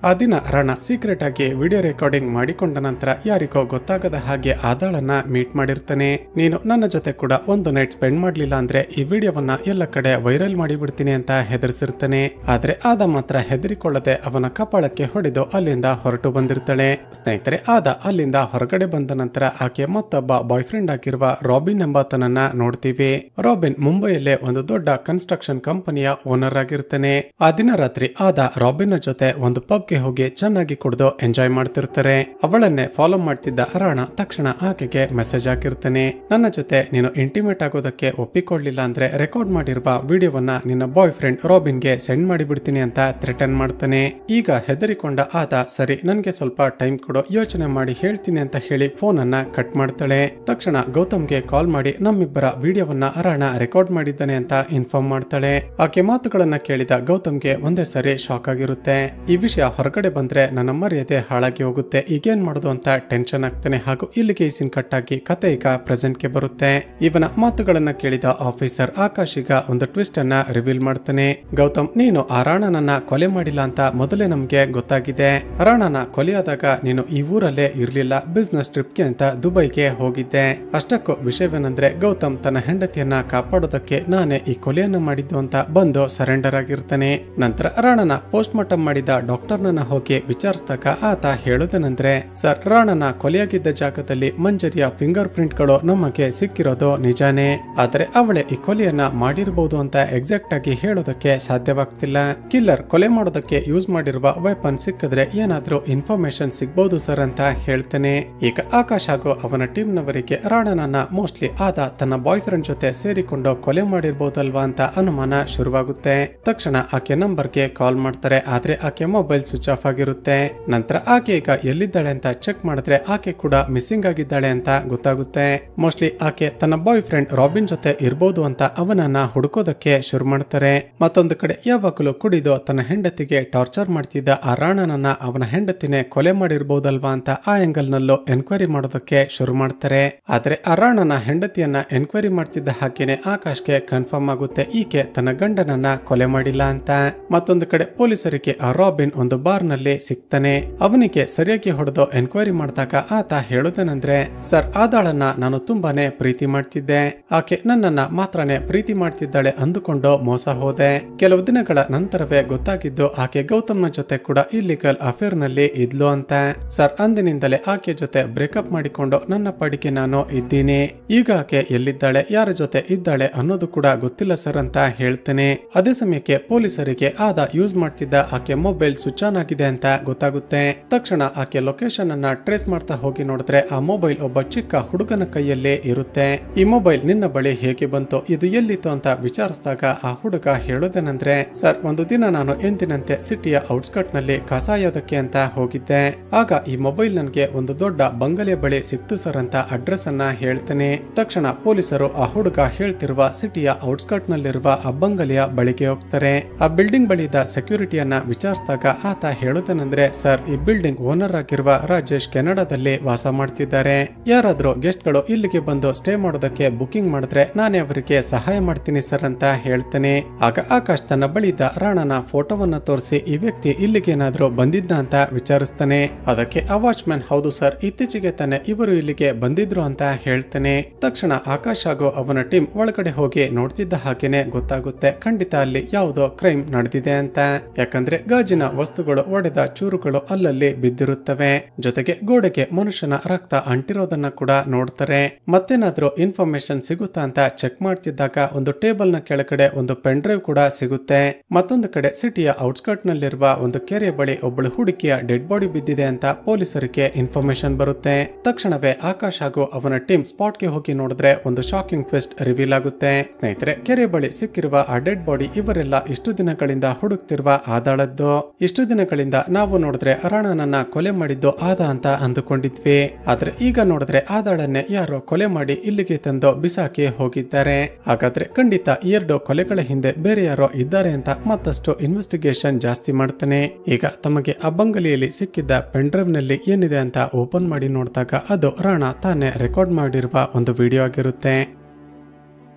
ಆ ದಿನ ರಾಣಾ ಸೀಕ್ರೆಟ್ ಆಗಿ ವಿಡಿಯೋ ರೆಕಾರ್ಡಿಂಗ್ ಮಾಡಿಕೊಂಡ ನಂತರ ಯಾರಿಗೋ ಗೊತ್ತಾಗದ ಹಾಗೆ ಆದಾಳನ್ನ ಮೀಟ್ ಮಾಡಿರ್ತಾನೆ. ನೀನು ನನ್ನ ಜೊತೆ ಕೂಡ ಒಂದು ನೈಟ್ ಸ್ಪೆಂಡ್ ಮಾಡ್ಲಿಲ್ಲ ಅಂದ್ರೆ ಈ ವಿಡಿಯೋವನ್ನ ಎಲ್ಲ ಕಡೆ ವೈರಲ್ ಮಾಡಿಬಿಡ್ತೀನಿ ಅಂತ ಹೆದರ್ಸಿರ್ತಾನೆ. ಆದ್ರೆ ಆದ ಮಾತ್ರ ಹೆದರಿಕೊಳ್ಳದೆ ಅವನ ಕಪಾಳಕ್ಕೆ ಹೊಡೆದು ಅಲ್ಲಿಂದ ಹೊರಟು ಬಂದಿರ್ತಾಳೆ. ಸ್ನೇಹಿತರೆ, ಆದ ಅಲ್ಲಿಂದ ಹೊರಗಡೆ ಬಂದ ನಂತರ ಆಕೆ ಮತ್ತೊಬ್ಬ ಬಾಯ್ ಫ್ರೆಂಡ್ ಆಗಿರುವ ರಾಬಿನ್ ಎಂಬಾತನನ್ನ ನೋಡ್ತೀವಿ. ರಾಬಿನ್ ಮುಂಬೈಯಲ್ಲೇ ಒಂದು ದೊಡ್ಡ ಕನ್ಸ್ಟ್ರಕ್ಷನ್ ಕಂಪನಿಯ ಓನರ್ ಆಗಿರ್ತಾನೆ. ಆ ದಿನ ರಾತ್ರಿ ಆದ ರಾಬಿನ್ ಜೊತೆ ಒಂದು ಪಬ್ ಪಬ್ಗೆ ಹೋಗಿ ಚೆನ್ನಾಗಿ ಕುಡಿದು ಎಂಜಾಯ್ ಮಾಡ್ತಿರ್ತಾರೆ. ಅವಳನ್ನೇ ಫಾಲೋ ಮಾಡ್ತಿದ್ದ ರಾಣಾ ತಕ್ಷಣ ಆಕೆಗೆ ಮೆಸೇಜ್ ಹಾಕಿರ್ತಾನೆ. ನನ್ನ ಜೊತೆ ನೀನು ಇಂಟಿಮೇಟ್ ಆಗೋದಕ್ಕೆ ಒಪ್ಪಿಕೊಳ್ಳಿಲ್ಲ ಅಂದ್ರೆ ರೆಕಾರ್ಡ್ ಮಾಡಿರುವ ವಿಡಿಯೋವನ್ನ ನಿನ್ನ ಬಾಯ್ ಫ್ರೆಂಡ್ ರಾಬಿನ್ಗೆ ಸೆಂಡ್ ಮಾಡಿಬಿಡ್ತೀನಿ ಅಂತ ಥ್ರೆಟನ್ ಮಾಡ್ತಾನೆ. ಈಗ ಹೆದರಿಕೊಂಡ ಆತ ಸರಿ ನನ್ಗೆ ಸ್ವಲ್ಪ ಟೈಮ್ ಕೊಡೋ, ಯೋಚನೆ ಮಾಡಿ ಹೇಳ್ತೀನಿ ಅಂತ ಹೇಳಿ ಫೋನ್ ಅನ್ನ ಕಟ್ ಮಾಡ್ತಾಳೆ. ತಕ್ಷಣ ಗೌತಮ್ಗೆ ಕಾಲ್ ಮಾಡಿ ನಮ್ಮಿಬ್ಬರ ವಿಡಿಯೋವನ್ನ ರಾಣಾ ರೆಕಾರ್ಡ್ ಮಾಡಿದ್ದಾನೆ ಅಂತ ಇನ್ಫಾರ್ಮ್ ಮಾಡ್ತಾಳೆ. ಆಕೆ ಮಾತುಗಳನ್ನ ಕೇಳಿದ ಗೌತಮ್ಗೆ ಒಂದೇ ಸರಿ ಶಾಕ್ ಆಗಿರುತ್ತೆ. ಈ ವಿಷಯ ಹೊರಗಡೆ ಬಂದ್ರೆ ನನ್ನ ಮರ್ಯಾದೆ ಹಾಳಾಗಿ ಹೋಗುತ್ತೆ, ಈಗೇನ್ ಮಾಡೋದು ಅಂತ ಟೆನ್ಷನ್ ಆಗ್ತಾನೆ. ಹಾಗೂ ಇಲ್ಲಿಗೆ ಈ ಸೀನ್ ಕಟ್ ಆಗಿ ಕತೆ ಈಗ ಪ್ರೆಸೆಂಟ್ ಗೆ ಬರುತ್ತೆ. ಇವನ ಮಾತುಗಳನ್ನ ಕೇಳಿದ ಆಫೀಸರ್ ಆಕಾಶ್ ಈಗ ಒಂದು ಟ್ವಿಸ್ಟ್ ಅನ್ನ ರಿವೀಲ್ ಮಾಡ್ತಾನೆ. ಗೌತಮ್, ನೀನು ಆ ರಾಣನನ್ನ ಕೊಲೆ ಮಾಡಿಲ್ಲ ಅಂತ ಮೊದಲೇ ನಮ್ಗೆ ಗೊತ್ತಾಗಿದೆ. ರಾಣನ ಕೊಲೆಯಾದಾಗ ನೀನು ಈ ಊರಲ್ಲೇ ಇರ್ಲಿಲ್ಲ, ಬಿಸ್ನೆಸ್ ಟ್ರಿಪ್ಗೆ ಅಂತ ದುಬೈಗೆ ಹೋಗಿದ್ದೆ. ಅಷ್ಟಕ್ಕೂ ವಿಷಯವೇನೆಂದ್ರೆ ಗೌತಮ್ ತನ್ನ ಹೆಂಡತಿಯನ್ನ ಕಾಪಾಡೋದಕ್ಕೆ ನಾನೇ ಈ ಕೊಲೆಯನ್ನ ಮಾಡಿದ್ದು ಅಂತ ಬಂದು ಸರೆಂಡರ್ ಆಗಿರ್ತಾನೆ. ನಂತರ ರಾಣನ ಪೋಸ್ಟ್ ಮಾರ್ಟಮ್ ಮಾಡಿದ ಡಾಕ್ಟರ್ ನನ್ನ ಹೋಗಿ ವಿಚಾರಿಸಿದಾಗ ಆತ ಹೇಳೋದೇನೆಂದ್ರೆ, ಸರ್, ರಾಣನ ಕೊಲೆಯಾಗಿದ್ದ ಜಾಗದಲ್ಲಿ ಮಂಜರಿಯ ಫಿಂಗರ್ ಪ್ರಿಂಟ್ ಗಳು ನಮಗೆ ಸಿಕ್ಕಿರೋದು ನಿಜಾನೇ, ಆದ್ರೆ ಅವಳೇ ಈ ಕೊಲೆಯನ್ನ ಮಾಡಿರಬಹುದು ಅಂತ ಎಕ್ಸಾಕ್ಟ್ ಆಗಿ ಹೇಳೋದಕ್ಕೆ ಸಾಧ್ಯವಾಗ್ತಿಲ್ಲ. ಕಿಲ್ಲರ್ ಕೊಲೆ ಮಾಡೋದಕ್ಕೆ ಯೂಸ್ ಮಾಡಿರುವ ವೆಪನ್ ಸಿಕ್ಕಿದ್ರೆ ಏನಾದ್ರೂ ಇನ್ಫಾರ್ಮೇಶನ್ ಸಿಗ್ಬಹುದು ಸರ್ ಅಂತ ಹೇಳ್ತಾನೆ. ಈಗ ಆಕಾಶ್ ಹಾಗೂ ಅವನ ಟೀಮ್ ನವರಿಗೆ ರಾಣನನ್ನ ಮೋಸ್ಟ್ಲಿ ಆತ ತನ್ನ ಬಾಯ್ ಫ್ರೆಂಡ್ ಜೊತೆ ಸೇರಿಕೊಂಡು ಕೊಲೆ ಮಾಡಿರ್ಬಹುದಲ್ವಾ ಅಂತ ಅನುಮಾನ ಶುರುವಾಗುತ್ತೆ. ತಕ್ಷಣ ಆಕೆ ನಂಬರ್ಗೆ ಕಾಲ್ ಮಾಡ್ತಾರೆ, ಆದ್ರೆ ಆಕೆ ಮೊಬೈಲ್ ಸ್ವಿಚ್ ಆಫ್ ಆಗಿರುತ್ತೆ. ನಂತರ ಆಕೆ ಈಗ ಎಲ್ಲಿದ್ದಾಳೆ ಅಂತ ಚೆಕ್ ಮಾಡಿದ್ರೆ ಆಕೆ ಕೂಡ ಮಿಸ್ಸಿಂಗ್ ಆಗಿದ್ದಾಳೆ ಅಂತ ಗೊತ್ತಾಗುತ್ತೆ. ಮೋಸ್ಟ್ಲಿ ಆಕೆ ತನ್ನ ಬಾಯ್ ಫ್ರೆಂಡ್ ರಾಬಿನ್ ಜೊತೆ ಇರ್ಬೋದು ಅಂತ ಅವನನ್ನ ಹುಡುಕೋದಕ್ಕೆ ಶುರು ಮಾಡ್ತಾರೆ. ಮತ್ತೊಂದು ಕಡೆ ಯಾವಾಗಲೂ ಕುಡಿದು ತನ್ನ ಹೆಂಡತಿಗೆ ಟಾರ್ಚರ್ ಮಾಡ್ತಿದ್ದ ಆ ರಾಣನನ್ನ ಅವನ ಹೆಂಡತಿನೇ ಕೊಲೆ ಮಾಡಿರ್ಬಹುದಲ್ವಾ ಅಂತ ಆ ಆಂಗಲ್ ನಲ್ಲೂ ಎನ್ಕ್ವೈರಿ ಮಾಡೋದಕ್ಕೆ ಶುರು ಮಾಡ್ತಾರೆ. ಆದ್ರೆ ಆ ರಾಣನ ಹೆಂಡತಿಯನ್ನ ಎನ್ಕ್ವೈರಿ ಮಾಡ್ತಿದ್ದ ಹಾಗೇನೆ ಆಕಾಶ್ಗೆ ಕನ್ಫರ್ಮ್ ಆಗುತ್ತೆ ಈಕೆ ತನ್ನ ಗಂಡನನ್ನ ಕೊಲೆ ಮಾಡಿಲ್ಲ ಅಂತ. ಮತ್ತೊಂದು ಕಡೆ ಪೊಲೀಸರಿಗೆ ಆ ರಾಬಿನ್ ಒಂದು ಬಾರ್ ನಲ್ಲಿ ಸಿಗ್ತಾನೆ. ಅವನಿಗೆ ಸರಿಯಾಗಿ ಹೊಡೆದು ಎನ್ಕ್ವೈರಿ ಮಾಡಿದಾಗ ಆತ ಹೇಳೋದೇನೆಂದ್ರೆ, ಸರ್, ಆದಾಳನ್ನ ನಾನು ತುಂಬಾನೇ ಪ್ರೀತಿ ಮಾಡ್ತಿದ್ದೆ, ಆಕೆ ನನ್ನನ್ನ ಮಾತ್ರನೇ ಪ್ರೀತಿ ಮಾಡ್ತಿದ್ದಾಳೆ ಅಂದುಕೊಂಡು ಮೋಸ ಹೋದೆ. ಕೆಲವು ದಿನಗಳ ನಂತರವೇ ಗೊತ್ತಾಗಿದ್ದು ಆಕೆ ಗೌತಮ್ನ ಜೊತೆ ಕೂಡ ಇಲ್ಲಿಗಲ್ ಅಫೇರ್ ನಲ್ಲಿ ಇದ್ಲು ಅಂತ. ಸರ್, ಅಂದಿನಿಂದಲೇ ಆಕೆ ಜೊತೆ ಬ್ರೇಕಪ್ ಮಾಡಿಕೊಂಡು ನನ್ನ ಪಾಡಿಗೆ ನಾನು ಇದ್ದೀನಿ. ಈಗ ಆಕೆ ಎಲ್ಲಿದ್ದಾಳೆ, ಯಾರ ಜೊತೆ ಇದ್ದಾಳೆ ಅನ್ನೋದು ಕೂಡ ಗೊತ್ತಿಲ್ಲ ಸರ್ ಅಂತ ಹೇಳ್ತೇನೆ. ಅದೇ ಸಮಯಕ್ಕೆ ಪೊಲೀಸರಿಗೆ ಆದ ಯೂಸ್ ಮಾಡ್ತಿದ್ದ ಆಕೆ ಮೊಬೈಲ್ ಸ್ವಿಚ್ ಆನ್ ಆಗಿದೆ ಅಂತ ಗೊತ್ತಾಗುತ್ತೆ. ತಕ್ಷಣ ಆಕೆ ಲೊಕೇಶನ್ ಅನ್ನ ಟ್ರೇಸ್ ಮಾಡ್ತಾ ಹೋಗಿ ನೋಡಿದ್ರೆ ಆ ಮೊಬೈಲ್ ಒಬ್ಬ ಚಿಕ್ಕ ಹುಡುಗನ ಕೈಯಲ್ಲೇ ಇರುತ್ತೆ. ಈ ಮೊಬೈಲ್ ನಿನ್ನ ಬಳಿ ಹೇಗೆ ಬಂತು, ಇದು ಎಲ್ಲಿತ್ತು ಅಂತ ವಿಚಾರಿಸಿದಾಗ ಆ ಹುಡುಗ ಹೇಳೋದೇನೆಂದ್ರೆ, ಸರ್, ಒಂದು ದಿನ ನಾನು ಎಂದಿನಂತೆ ಸಿಟಿಯ ಔಟ್ಸ್ಕರ್ಟ್ ನಲ್ಲಿ ಕಸಾಯೋದಕ್ಕೆ ಅಂತ ಹೋಗಿದ್ದೆ. ಆಗ ಈ ಮೊಬೈಲ್ ನನಗೆ ಒಂದು ದೊಡ್ಡ ಬಂಗಲೆಯ ಬಳಿ ಸಿಕ್ತು ಸರ್ ಅಂತ ಅಡ್ರೆಸ್ ಅನ್ನ ಹೇಳ್ತೇನೆ. ತಕ್ಷಣ ಪೊಲೀಸರು ಆ ಹುಡುಗ ಹೇಳ್ತಿರುವ ಸಿಟಿಯ ಔಟ್ಸ್ಕರ್ಟ್ ನಲ್ಲಿರುವ ಆ ಬಂಗಲೆಯ ಬಳಿಗೆ ಹೋಗ್ತಾರೆ. ಆ ಬಿಲ್ಡಿಂಗ್ ಬಳಿದ ಸೆಕ್ಯೂರಿಟಿಯನ್ನ ವಿಚಾರಿಸಿದಾಗ ಆತ ಹೇಳೋದೇನೆಂದ್ರೆ, ಸರ್, ಈ ಬಿಲ್ಡಿಂಗ್ ಓನರ್ ಆಗಿರುವ ರಾಜೇಶ್ ಕೆನಡಾದಲ್ಲಿ ವಾಸ ಮಾಡ್ತಿದ್ದಾರೆ. ಯಾರಾದ್ರೂ ಗೆಸ್ಟ್ ಗಳು ಇಲ್ಲಿಗೆ ಬಂದು ಸ್ಟೇ ಮಾಡೋದಕ್ಕೆ ಬುಕಿಂಗ್ ಮಾಡಿದ್ರೆ ನಾನೇ ಅವರಿಗೆ ಸಹಾಯ ಮಾಡ್ತೀನಿ ಸರ್ ಅಂತ ಹೇಳ್ತೇನೆ. ಆಗ ಆಕಾಶ್ ತನ್ನ ಬಳಿದ ರಾಣನ ಫೋಟೋವನ್ನ ತೋರಿಸಿ ಈ ವ್ಯಕ್ತಿ ಇಲ್ಲಿಗೆ ಏನಾದ್ರೂ ಬಂದಿದ್ದ ಅಂತ ವಿಚಾರಿಸ್ತಾನೆ. ಅದಕ್ಕೆ ಆ ವಾಚ್ಮ್ಯಾನ್, ಹೌದು ಸರ್, ಇತ್ತೀಚೆಗೆ ತಾನೆ ಇವರು ಇಲ್ಲಿಗೆ ಬಂದಿದ್ರು ಅಂತ ಹೇಳ್ತೇನೆ. ತಕ್ಷಣ ಆಕಾಶ್ ಹಾಗೂ ಅವನ ಟೀಮ್ ಒಳಗಡೆ ಹೋಗಿ ನೋಡ್ತಿದ್ದ ಹಾಗೇನೆ ಗೊತ್ತಾಗುತ್ತೆ ಖಂಡಿತ ಅಲ್ಲಿ ಯಾವುದೋ ಕ್ರೈಮ್ ನಡೆದಿದೆ ಅಂತ. ಯಾಕಂದ್ರೆ ಗಾಜಿನ ವಸ್ತುಗಳು ಒಡೆದ ಚೂರುಗಳು ಅಲ್ಲಲ್ಲಿ ಬಿದ್ದಿರುತ್ತವೆ, ಜೊತೆಗೆ ಗೋಡೆಗೆ ಮನುಷ್ಯನ ರಕ್ತ ಅಂಟಿರೋದನ್ನ ಕೂಡ ನೋಡ್ತಾರೆ. ಮತ್ತೇನಾದ್ರೂ ಇನ್ಫಾರ್ಮೇಶನ್ ಸಿಗುತ್ತಾ ಅಂತ ಚೆಕ್ ಮಾಡ್ತಿದ್ದಾಗ ಒಂದು ಟೇಬಲ್ ನ ಕೆಳಗಡೆ ಒಂದು ಪೆನ್ ಡ್ರೈವ್ ಕೂಡ ಸಿಗುತ್ತೆ. ಮತ್ತೊಂದು ಕಡೆ ಸಿಟಿಯ ಔಟ್ಸ್ಕರ್ಟ್ ನಲ್ಲಿರುವ ಒಂದು ಕೆರೆಯ ಬಳಿ ಒಬ್ಬಳು ಹುಡುಗಿಯ ಡೆಡ್ ಬಾಡಿ ಬಿದ್ದಿದೆ ಅಂತ ಪೊಲೀಸರಿಗೆ ಇನ್ಫಾರ್ಮೇಶನ್ ಬರುತ್ತೆ. ತಕ್ಷಣವೇ ಆಕಾಶ್ ಹಾಗೂ ಅವನ ಟೀಮ್ ಸ್ಪಾಟ್ಗೆ ಹೋಗಿ ನೋಡಿದ್ರೆ ಒಂದು ಶಾಕಿಂಗ್ ಟ್ವಿಸ್ಟ್ ರಿವೀಲ್ ಆಗುತ್ತೆ. ಸ್ನೇಹಿತರೆ, ಕೆರೆ ಬಳಿ ಸಿಕ್ಕಿರುವ ಆ ಡೆಡ್ ಬಾಡಿ ಇವರೆಲ್ಲ ಇಷ್ಟು ದಿನಗಳಿಂದ ಹುಡುಕ್ತಿರುವ ಆದಾಳದ್ದು. ಇಷ್ಟು ದಿನಗಳಿಂದ ನಾವು ನೋಡಿದ್ರೆ ರಾಣನನ್ನ ಕೊಲೆ ಮಾಡಿದ್ದು ಆದ ಅಂತ ಅಂದುಕೊಂಡಿದ್ವಿ, ಆದ್ರೆ ಈಗ ನೋಡಿದ್ರೆ ಆದಾಳನ್ನೇ ಯಾರೋ ಕೊಲೆ ಮಾಡಿ ಇಲ್ಲಿಗೆ ತಂದು ಬಿಸಾಕಿ ಹೋಗಿದ್ದಾರೆ. ಹಾಗಾದ್ರೆ ಖಂಡಿತ ಈ ಎರಡು ಕೊಲೆಗಳ ಹಿಂದೆ ಬೇರೆ ಯಾರೋ ಇದ್ದಾರೆ ಅಂತ ಮತ್ತಷ್ಟು ಇನ್ವೆಸ್ಟಿಗೇಷನ್ ಜಾಸ್ತಿ ಮಾಡ್ತಾನೆ. ಈಗ ತಮಗೆ ಆ ಬಂಗಲೆಯಲ್ಲಿ ಸಿಕ್ಕಿದ್ದ ಪೆನ್ ಡ್ರೈವ್ ನಲ್ಲಿ ಏನಿದೆ ಅಂತ ಓಪನ್ ಮಾಡಿ ನೋಡಿದಾಗ ಅದು ರಾಣಾ ತಾನೇ ರೆಕಾರ್ಡ್ ಮಾಡಿರುವ ಒಂದು ವಿಡಿಯೋ ಆಗಿರುತ್ತೆ.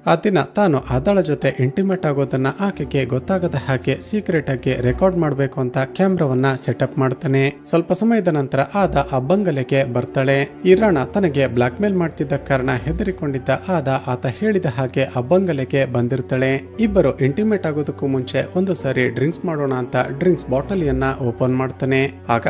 ಆ ದಿನ ತಾನು ಆದಾಳ ಜೊತೆ ಇಂಟಿಮೇಟ್ ಆಗೋದನ್ನ ಆಕೆಗೆ ಗೊತ್ತಾಗದ ಹಾಗೆ ಸೀಕ್ರೆಟ್ ಆಗಿ ರೆಕಾರ್ಡ್ ಮಾಡಬೇಕು ಅಂತ ಕ್ಯಾಮ್ರಾವನ್ನ ಸೆಟಪ್ ಮಾಡ್ತಾನೆ. ಸ್ವಲ್ಪ ಸಮಯದ ನಂತರ ಆ ಬಂಗಲೆಗೆ ಬರ್ತಾಳೆ. ಈ ರಾಣಾ ತನಗೆ ಬ್ಲಾಕ್ ಮೇಲ್ ಮಾಡ್ತಿದ್ದ ಕಾರಣ ಹೆದರಿಕೊಂಡಿದ್ದ ಆತ ಹೇಳಿದ ಹಾಗೆ ಆ ಬಂಗಲೆಗೆ ಬಂದಿರ್ತಾಳೆ. ಇಬ್ಬರು ಇಂಟಿಮೇಟ್ ಆಗೋದಕ್ಕೂ ಮುಂಚೆ ಒಂದು ಸಾರಿ ಡ್ರಿಂಕ್ಸ್ ಮಾಡೋಣ ಅಂತ ಡ್ರಿಂಕ್ಸ್ ಬಾಟಲಿಯನ್ನ ಓಪನ್ ಮಾಡ್ತಾನೆ. ಆಗ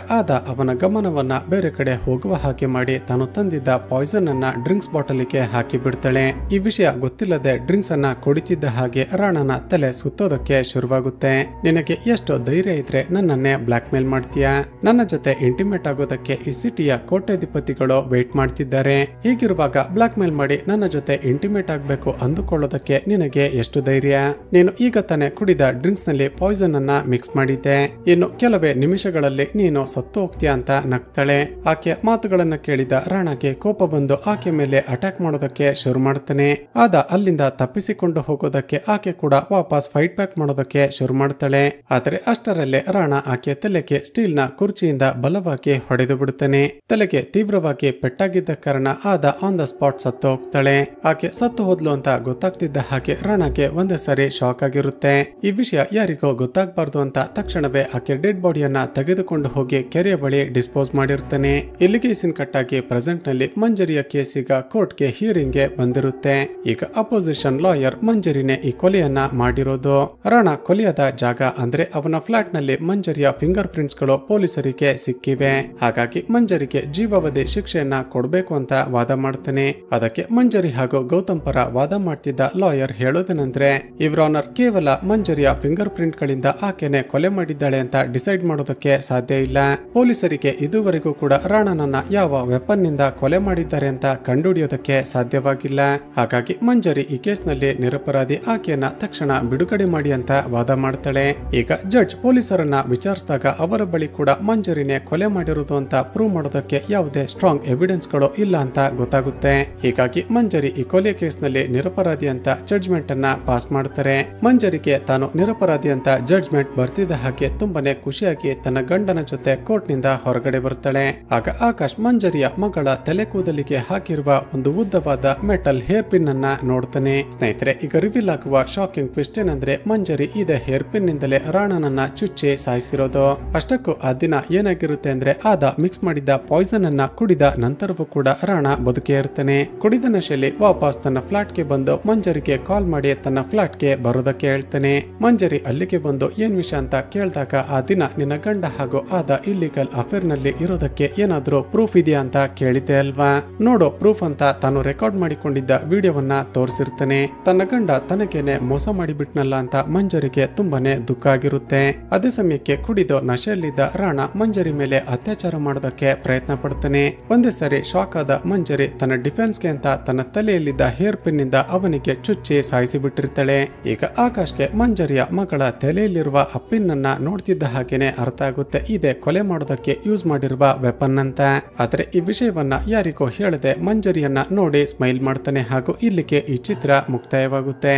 ಅವನ ಗಮನವನ್ನ ಬೇರೆ ಕಡೆ ಹೋಗುವ ಹಾಗೆ ಮಾಡಿ ತಾನು ತಂದಿದ್ದ ಪಾಯ್ಸನ್ ಅನ್ನ ಡ್ರಿಂಕ್ಸ್ ಬಾಟಲಿಗೆ ಹಾಕಿ ಬಿಡ್ತಾಳೆ. ಈ ವಿಷಯ ಗೊತ್ತಿಲ್ಲದ ನಿಲ್ಲದೆ ಡ್ರಿಂಕ್ಸ್ ಅನ್ನ ಕುಡಿತಿದ್ದ ಹಾಗೆ ರಾಣಾನ ತಲೆ ಸುತ್ತೋದಕ್ಕೆ ಶುರುವಾಗುತ್ತೆ. ನಿನಗೆ ಎಷ್ಟು ಧೈರ್ಯ ಇದ್ರೆ ನನ್ನನ್ನೇ ಬ್ಲಾಕ್ ಮೇಲ್ ಮಾಡ್ತೀಯಾ? ನನ್ನ ಜೊತೆ ಇಂಟಿಮೇಟ್ ಆಗೋದಕ್ಕೆ ಈ ಸಿಟಿಯ ಕೋಟ್ಯಾಧಿಪತಿಗಳು ವೇಟ್ ಮಾಡ್ತಿದ್ದಾರೆ. ಹೀಗಿರುವಾಗ ಬ್ಲಾಕ್ ಮೇಲ್ ಮಾಡಿ ನನ್ನ ಜೊತೆ ಇಂಟಿಮೇಟ್ ಆಗ್ಬೇಕು ಅಂದುಕೊಳ್ಳೋದಕ್ಕೆ ನಿನಗೆ ಎಷ್ಟು ಧೈರ್ಯ? ನೀನು ಈಗ ತಾನೇ ಕುಡಿದ ಡ್ರಿಂಕ್ಸ್ ನಲ್ಲಿ ಪಾಯ್ಸನ್ ಅನ್ನ ಮಿಕ್ಸ್ ಮಾಡಿದ್ದೆ. ಇನ್ನು ಕೆಲವೇ ನಿಮಿಷಗಳಲ್ಲಿ ನೀನು ಸತ್ತು ಹೋಗ್ತೀಯ ಅಂತ ನಗ್ತಾಳೆ. ಆಕೆಯ ಮಾತುಗಳನ್ನ ಕೇಳಿದ ರಾಣಾಗೆ ಕೋಪ ಬಂದು ಆಕೆ ಮೇಲೆ ಅಟ್ಯಾಕ್ ಮಾಡೋದಕ್ಕೆ ಶುರು ಮಾಡ್ತಾನೆ. ಆದ ಅಲ್ಲಿಂದ ತಪ್ಪಿಸಿಕೊಂಡು ಹೋಗೋದಕ್ಕೆ ಆಕೆ ಕೂಡ ವಾಪಸ್ ಫೈಟ್ ಬ್ಯಾಕ್ ಮಾಡೋದಕ್ಕೆ ಶುರು ಮಾಡ್ತಾಳೆ. ಆದರೆ ಅಷ್ಟರಲ್ಲೇ ರಾಣಾ ಆಕೆ ತಲೆಗೆ ಸ್ಟೀಲ್ ನ ಕುರ್ಚಿಯಿಂದ ಬಲವಾಗಿ ಹೊಡೆದು ಬಿಡುತ್ತಾನೆ. ತಲೆಗೆ ತೀವ್ರವಾಗಿ ಪೆಟ್ಟಾಗಿದ್ದ ಕಾರಣ ಆದ ಆನ್ ದ ಸ್ಪಾಟ್ ಸತ್ತು ಹೋಗ್ತಾಳೆ. ಆಕೆ ಸತ್ತು ಹೋದ್ಲು ಅಂತ ಗೊತ್ತಾಗ್ತಿದ್ದ ಹಾಗೆ ರಾಣಾಗೆ ಒಂದೇ ಸಾರಿ ಶಾಕ್ ಆಗಿರುತ್ತೆ. ಈ ವಿಷಯ ಯಾರಿಗೋ ಗೊತ್ತಾಗಬಾರ್ದು ಅಂತ ತಕ್ಷಣವೇ ಆಕೆ ಡೆಡ್ ಬಾಡಿಯನ್ನ ತೆಗೆದುಕೊಂಡು ಹೋಗಿ ಕೆರೆಯ ಬಳಿ ಡಿಸ್ಪೋಸ್ ಮಾಡಿರ್ತಾನೆ. ಇಲ್ಲಿಗೆ ಸೀನ್ ಕಟ್ ಆಗಿ ಪ್ರೆಸೆಂಟ್ ನಲ್ಲಿ ಮಂಜರಿಯ ಕೇಸ್ ಈಗ ಕೋರ್ಟ್ ಗೆ ಹಿಯರಿಂಗ್ ಗೆ ಬಂದಿರುತ್ತೆ. ಈಗ ಅಪೋಸಿಷನ್ ಲಾಯರ್ ಮಂಜರಿನೇ ಈ ಕೊಲೆಯನ್ನ ಮಾಡಿರೋದು. ರಾಣಾ ಕೊಲೆಯಾದ ಜಾಗ ಅಂದ್ರೆ ಅವನ ಫ್ಲಾಟ್ ನಲ್ಲಿ ಮಂಜರಿಯ ಫಿಂಗರ್ ಪ್ರಿಂಟ್ಸ್ ಗಳು ಪೊಲೀಸರಿಗೆ ಸಿಕ್ಕಿವೆ. ಹಾಗಾಗಿ ಮಂಜರಿಗೆ ಜೀವಾವಧಿ ಶಿಕ್ಷೆಯನ್ನ ಕೊಡಬೇಕು ಅಂತ ವಾದ ಮಾಡ್ತಾನೆ. ಅದಕ್ಕೆ ಮಂಜರಿ ಹಾಗೂ ಗೌತಮ್ ಪರ ವಾದ ಮಾಡ್ತಿದ್ದ ಲಾಯರ್ ಹೇಳೋದೇನೆಂದ್ರೆ, ಇವ್ರ ಆನರ್ ಕೇವಲ ಮಂಜರಿಯ ಫಿಂಗರ್ ಪ್ರಿಂಟ್ ಗಳಿಂದ ಆಕೆನೆ ಕೊಲೆ ಮಾಡಿದ್ದಾಳೆ ಅಂತ ಡಿಸೈಡ್ ಮಾಡೋದಕ್ಕೆ ಸಾಧ್ಯ ಇಲ್ಲ. ಪೊಲೀಸರಿಗೆ ಇದುವರೆಗೂ ಕೂಡ ರಾಣಾನನ್ನ ಯಾವ ವೆಪನ್ ನಿಂದ ಕೊಲೆ ಮಾಡಿದ್ದಾರೆ ಅಂತ ಕಂಡುಹಿಡಿಯೋದಕ್ಕೆ ಸಾಧ್ಯವಾಗಿಲ್ಲ. ಹಾಗಾಗಿ ಮಂಜರಿ ಈ ಕೇಸ್ ನಲ್ಲಿ ನಿರಪರಾಧಿ, ಆಕೆಯನ್ನ ತಕ್ಷಣ ಬಿಡುಗಡೆ ಮಾಡಿ ಅಂತ ವಾದ ಮಾಡ್ತಾಳೆ. ಈಗ ಜಡ್ಜ್ ಪೊಲೀಸರನ್ನ ವಿಚಾರಿಸಿದಾಗ ಅವರ ಬಳಿ ಕೂಡ ಮಂಜರಿನೇ ಕೊಲೆ ಮಾಡಿರುವುದು ಅಂತ ಪ್ರೂವ್ ಮಾಡೋದಕ್ಕೆ ಯಾವುದೇ ಸ್ಟ್ರಾಂಗ್ ಎವಿಡೆನ್ಸ್ ಗಳು ಇಲ್ಲ ಅಂತ ಗೊತ್ತಾಗುತ್ತೆ. ಹೀಗಾಗಿ ಮಂಜರಿ ಈ ಕೊಲೆ ಕೇಸ್ ನಲ್ಲಿ ನಿರಪರಾಧಿ ಅಂತ ಜಡ್ಜ್ಮೆಂಟ್ ಅನ್ನ ಪಾಸ್ ಮಾಡ್ತಾರೆ. ಮಂಜರಿಗೆ ತಾನು ನಿರಪರಾಧಿ ಅಂತ ಜಡ್ಜ್ಮೆಂಟ್ ಬರ್ತಿದ್ದ ಹಾಗೆ ತುಂಬಾನೇ ಖುಷಿಯಾಗಿ ತನ್ನ ಗಂಡನ ಜೊತೆ ಕೋರ್ಟ್ ನಿಂದ ಹೊರಗಡೆ ಬರ್ತಾಳೆ. ಆಗ ಆಕಾಶ್ ಮಂಜರಿಯ ಮಗಳ ತಲೆ ಕೂದಲಿಗೆ ಹಾಕಿರುವ ಒಂದು ಉದ್ದವಾದ ಮೆಟಲ್ ಹೇರ್ ಪಿನ್ ಅನ್ನ ನೋಡ್ತಾನೆ. ಸ್ನೇಹಿತರೆ, ಈಗ ರಿವೀಲ್ ಆಗುವ ಶಾಕಿಂಗ್ ಟ್ವಿಸ್ಟ್ ಏನಂದ್ರೆ ಮಂಜರಿ ಇದೇ ಹೇರ್ ಪಿನ್ ನಿಂದಲೇ ರಾಣಾನನ್ನ ಚುಚ್ಚಿ ಸಾಯಿಸಿರೋದು. ಅಷ್ಟಕ್ಕೂ ಆ ದಿನ ಏನಾಗಿರುತ್ತೆ ಅಂದ್ರೆ ಆದ ಮಿಕ್ಸ್ ಮಾಡಿದ್ದ ಪಾಯ್ಸನ್ ಅನ್ನ ಕುಡಿದ ನಂತರವೂ ಕೂಡ ರಾಣಾ ಬದುಕೇ ಇರ್ತಾನೆ. ಕುಡಿದ ನಶೆಯಲ್ಲಿ ವಾಪಸ್ ತನ್ನ ಫ್ಲಾಟ್ ಗೆ ಬಂದು ಮಂಜರಿಗೆ ಕಾಲ್ ಮಾಡಿ ತನ್ನ ಫ್ಲಾಟ್ ಗೆ ಬರೋದಕ್ಕೆ ಹೇಳ್ತಾನೆ. ಮಂಜರಿ ಅಲ್ಲಿಗೆ ಬಂದು ಏನ್ ವಿಷಯ ಅಂತ ಕೇಳಿದಾಗ ಆ ದಿನ ನಿನ್ನ ಗಂಡ ಹಾಗೂ ಆದ ಇಲ್ಲಿಗಲ್ ಅಫೇರ್ ನಲ್ಲಿ ಇರೋದಕ್ಕೆ ಏನಾದ್ರೂ ಪ್ರೂಫ್ ಇದೆಯಾ ಅಂತ ಕೇಳಿದ್ದೆ ಅಲ್ವಾ? ನೋಡೋ ಪ್ರೂಫ್ ಅಂತ ತಾನು ರೆಕಾರ್ಡ್ ಮಾಡಿಕೊಂಡಿದ್ದ ವಿಡಿಯೋವನ್ನ ತೋರಿಸಿರ್ತಾನೆ. ತನ್ನ ಗಂಡ ತನಗೇನೆ ಮೋಸ ಮಾಡಿಬಿಟ್ನಲ್ಲ ಅಂತ ಮಂಜರಿಗೆ ತುಂಬಾನೇ ದುಃಖ ಆಗಿರುತ್ತೆ. ಅದೇ ಸಮಯಕ್ಕೆ ಕುಡಿದು ನಶೆಯಲ್ಲಿದ್ದ ರಾಣಾ ಮಂಜರಿ ಮೇಲೆ ಅತ್ಯಾಚಾರ ಮಾಡೋದಕ್ಕೆ ಪ್ರಯತ್ನ ಪಡ್ತಾನೆ. ಒಂದೇ ಸಾರಿ ಶಾಕ್ ಆದ ಮಂಜರಿ ತನ್ನ ಡಿಫೆನ್ಸ್ ಗೆ ಅಂತ ತನ್ನ ತಲೆಯಲ್ಲಿದ್ದ ಹೇರ್ ಪಿನ್ ನಿಂದ ಅವನಿಗೆ ಚುಚ್ಚಿ ಸಾಯಿಸಿ ಬಿಟ್ಟಿರ್ತಾಳೆ. ಈಗ ಆಕಾಶ್ಗೆ ಮಂಜರಿಯ ಮಗಳ ತಲೆಯಲ್ಲಿರುವ ಆ ಪಿನ್ ಅನ್ನ ನೋಡ್ತಿದ್ದ ಹಾಗೇನೆ ಅರ್ಥ ಆಗುತ್ತೆ ಇದೇ ಕೊಲೆ ಮಾಡೋದಕ್ಕೆ ಯೂಸ್ ಮಾಡಿರುವ ವೆಪನ್ ಅಂತ. ಆದ್ರೆ ಈ ವಿಷಯವನ್ನ ಯಾರಿಗೂ ಹೇಳದೆ ಮಂಜರಿಯನ್ನ ನೋಡಿ ಸ್ಮೈಲ್ ಮಾಡ್ತಾನೆ ಹಾಗೂ ಇಲ್ಲಿಗೆ ಈ ಚಿತ್ರ ಮುಕ್ತಾಯವಾಗುತ್ತೆ.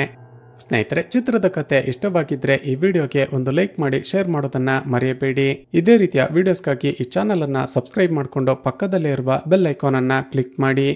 ಸ್ನೇಹಿತರೆ, ಚಿತ್ರದ ಕತೆ ಇಷ್ಟವಾಗಿದ್ರೆ ಈ ವಿಡಿಯೋಗೆ ಒಂದು ಲೈಕ್ ಮಾಡಿ ಶೇರ್ ಮಾಡೋದನ್ನ ಮರೆಯಬೇಡಿ. ಇದೇ ರೀತಿಯ ವಿಡಿಯೋಸ್ಗಾಗಿ ಈ ಚಾನಲ್ ಅನ್ನ ಸಬ್ಸ್ಕ್ರೈಬ್ ಮಾಡಿಕೊಂಡು ಪಕ್ಕದಲ್ಲೇ ಇರುವ ಬೆಲ್ ಐಕಾನ್ ಅನ್ನ ಕ್ಲಿಕ್ ಮಾಡಿ.